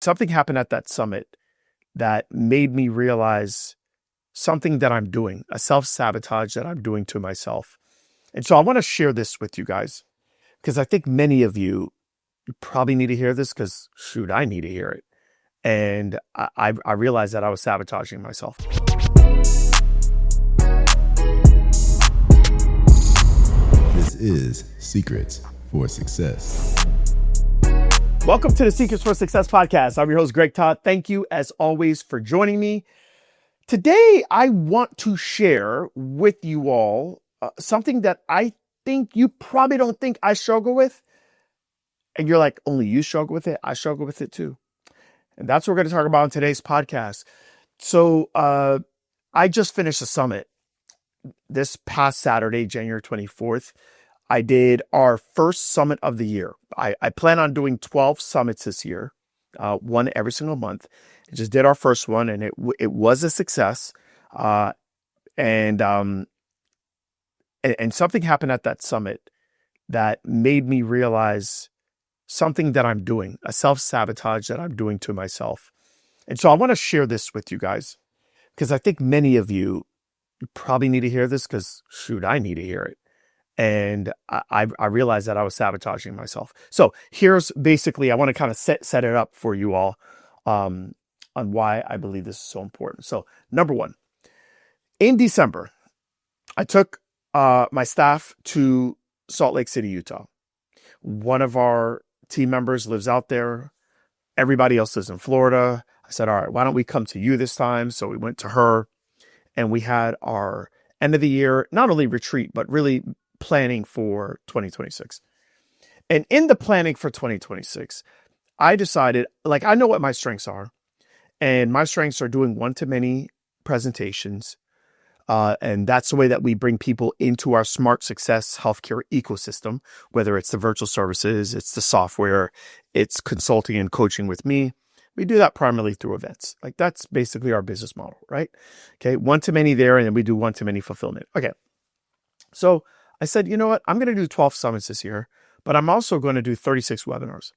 Something happened at that summit that made me realize something that I'm doing, a self-sabotage that I'm doing to myself. And so I want to share this with you guys because I think many of you probably need to hear this because, shoot, I need to hear it. And I realized that I was sabotaging myself. This is Secrets for Success. Welcome to the Secrets for Success podcast. I'm your host, Greg Todd. Thank you, as always, for joining me. Today, I want to share with you all something that I think you probably don't think I struggle with. And you're like, only you struggle with it? I struggle with it too. And that's what we're going to talk about in today's podcast. So I just finished a summit this past Saturday, January 24th. I did our first summit of the year. I plan on doing 12 summits this year, one every single month. I just did our first one, and it was a success. And something happened at that summit that made me realize something that I'm doing, a self-sabotage that I'm doing to myself. And so I want to share this with you guys because I think many of you probably need to hear this because, shoot, I need to hear it. And I realized that I was sabotaging myself. So here's basically, I want to kind of set it up for you all on why I believe this is so important. So number one, in December, I took my staff to Salt Lake City, Utah. One of our team members lives out there. Everybody else lives in Florida. I said, all right, why don't we come to you this time? So we went to her and we had our end of the year, not only retreat, but really planning for 2026. And in the planning for 2026, I decided, like, I know what my strengths are. And my strengths are doing one-to-many presentations. And that's the way that we bring people into our smart success healthcare ecosystem, whether it's the virtual services, it's the software, it's consulting and coaching with me. We do that primarily through events. Like, that's basically our business model, right? Okay, one-to-many there, and then we do one-to-many fulfillment. Okay, so I said, you know what? I'm going to do 12 summits this year, but I'm also going to do 36 webinars,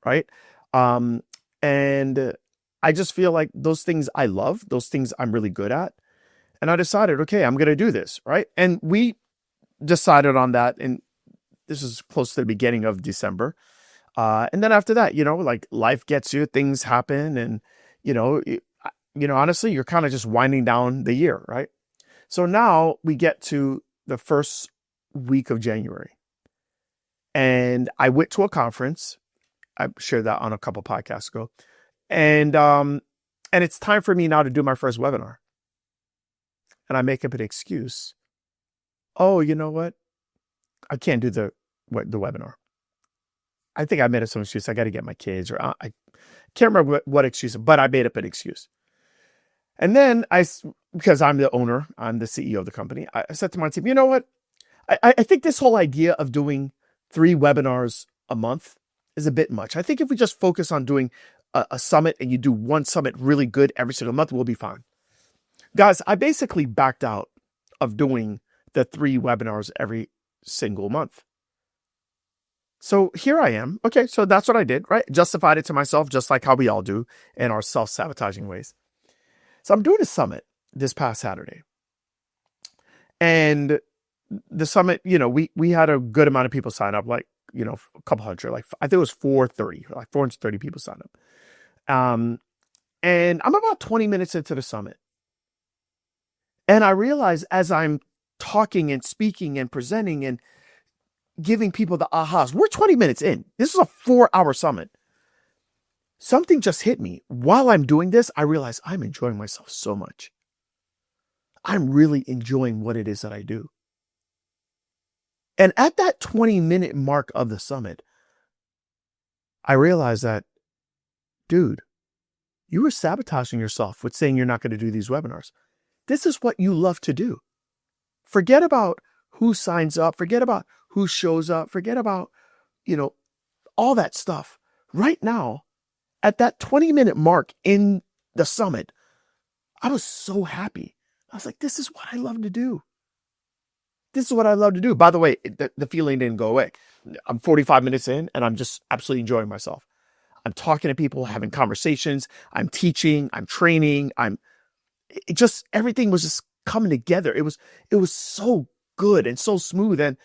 right? And I just feel like those things I love, those things I'm really good at. And I decided, okay, I'm going to do this, right? And we decided on that. And this is close to the beginning of December. And then after that, like, life gets you, things happen. And, honestly, you're kind of just winding down the year, right? So now we get to the first week of January. And I went to a conference. I shared that on a couple podcasts ago. And it's time for me now to do my first webinar. And I make up an excuse. Oh, you know what? I can't do the webinar. I think I made up some excuse. I got to get my kids, or I can't remember what excuse, but I made up an excuse. And then because I'm the owner, I'm the CEO of the company, I said to my team, you know what? I think this whole idea of doing 3 webinars a month is a bit much. I think if we just focus on doing a summit and you do one summit really good every single month, we'll be fine. Guys, I basically backed out of doing the 3 webinars every single month. So here I am. Okay, so that's what I did, right? Justified it to myself, just like how we all do in our self-sabotaging ways. So I'm doing a summit this past Saturday. And the summit, we had a good amount of people sign up, like, a couple hundred, like, I think it was 430 people signed up. And I'm about 20 minutes into the summit. And I realize as I'm talking and speaking and presenting and giving people the ahas, we're 20 minutes in. This is a 4-hour summit. Something just hit me. While I'm doing this, I realize I'm enjoying myself so much. I'm really enjoying what it is that I do. And at that 20-minute mark of the summit, I realized that, dude, you were sabotaging yourself with saying you're not going to do these webinars. This is what you love to do. Forget about who signs up. Forget about who shows up. Forget about, all that stuff. Right now, at that 20-minute mark in the summit, I was so happy. I was like, this is what I love to do. This is what I love to do. By the way, the feeling didn't go away. I'm 45 minutes in and I'm just absolutely enjoying myself. I'm talking to people, having conversations, I'm teaching, I'm training, it just, everything was just coming together. It was so good and so smooth. And,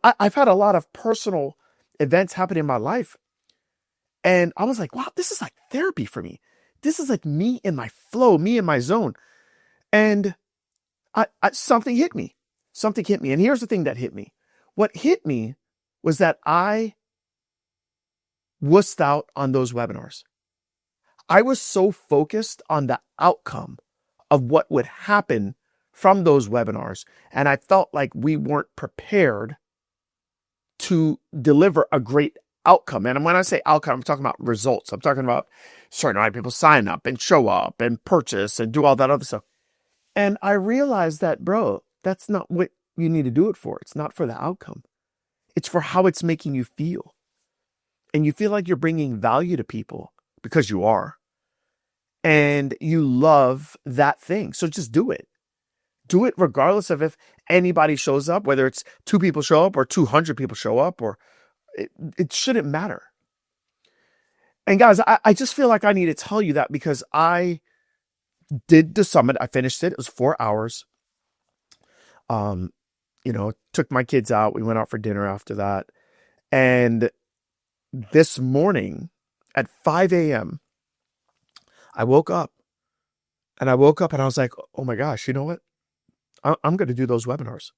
I've had a lot of personal events happen in my life. And I was like, wow, this is like therapy for me. This is like me in my flow, me in my zone. And something hit me. Something hit me. And here's the thing that hit me. What hit me was that I wussed out on those webinars. I was so focused on the outcome of what would happen from those webinars. And I felt like we weren't prepared to deliver a great outcome. And when I say outcome, I'm talking about results. I'm talking about certain amount of people sign up and show up and purchase and do all that other stuff. And I realized that, bro, that's not what you need to do it for. It's not for the outcome. It's for how it's making you feel. And you feel like you're bringing value to people because you are. And you love that thing. So just do it. Do it regardless of if anybody shows up, whether it's 2 people show up or 200 people show up, or it shouldn't matter. And guys, I just feel like I need to tell you that because I did the summit. I finished it. It was 4 hours. Took my kids out. We went out for dinner after that. And this morning at 5 a.m., I woke up and I was like, oh my gosh, you know what? I'm going to do those webinars.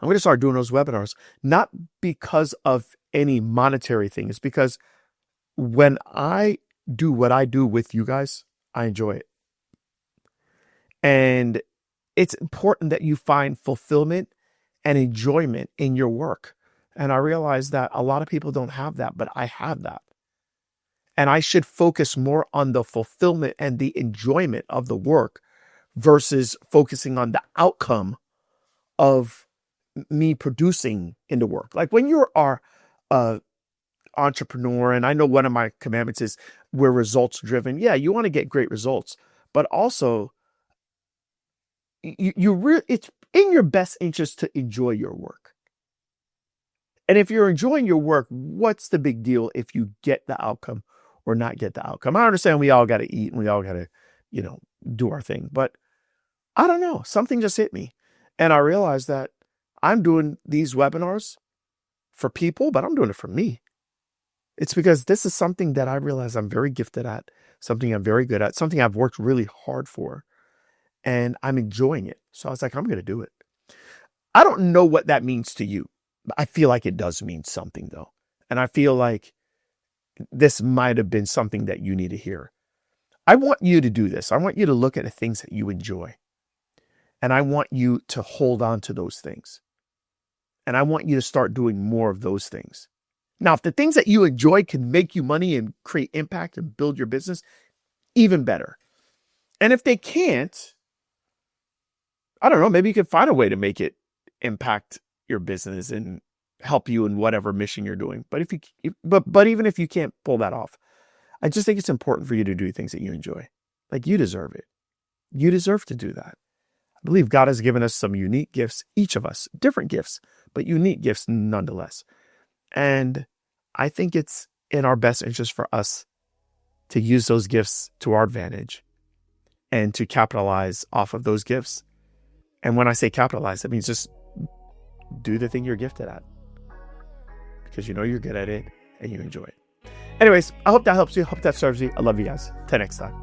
I'm going to start doing those webinars, not because of any monetary thing. It's because when I do what I do with you guys, I enjoy it. And it's important that you find fulfillment and enjoyment in your work. And I realize that a lot of people don't have that, but I have that. And I should focus more on the fulfillment and the enjoyment of the work versus focusing on the outcome of me producing in the work. Like when you are an entrepreneur, and I know one of my commandments is we're results driven. Yeah, you want to get great results, but also it's in your best interest to enjoy your work. And if you're enjoying your work, what's the big deal if you get the outcome or not get the outcome? I understand we all got to eat and we all got to, do our thing, but I don't know. Something just hit me. And I realized that I'm doing these webinars for people, but I'm doing it for me. It's because this is something that I realize I'm very gifted at, something I'm very good at, something I've worked really hard for, and I'm enjoying it. So I was like, I'm going to do it. I don't know what that means to you, but I feel like it does mean something though. And I feel like this might have been something that you need to hear. I want you to do this. I want you to look at the things that you enjoy. And I want you to hold on to those things. And I want you to start doing more of those things. Now, if the things that you enjoy can make you money and create impact and build your business, even better. And if they can't, I don't know, maybe you can find a way to make it impact your business and help you in whatever mission you're doing. But but even if you can't pull that off, I just think it's important for you to do things that you enjoy. Like you deserve it. You deserve to do that. I believe God has given us some unique gifts, each of us, different gifts, but unique gifts nonetheless. And I think it's in our best interest for us to use those gifts to our advantage and to capitalize off of those gifts. And when I say capitalize, it means just do the thing you're gifted at because you know you're good at it and you enjoy it. Anyways, I hope that helps you. Hope that serves you. I love you guys. Till next time.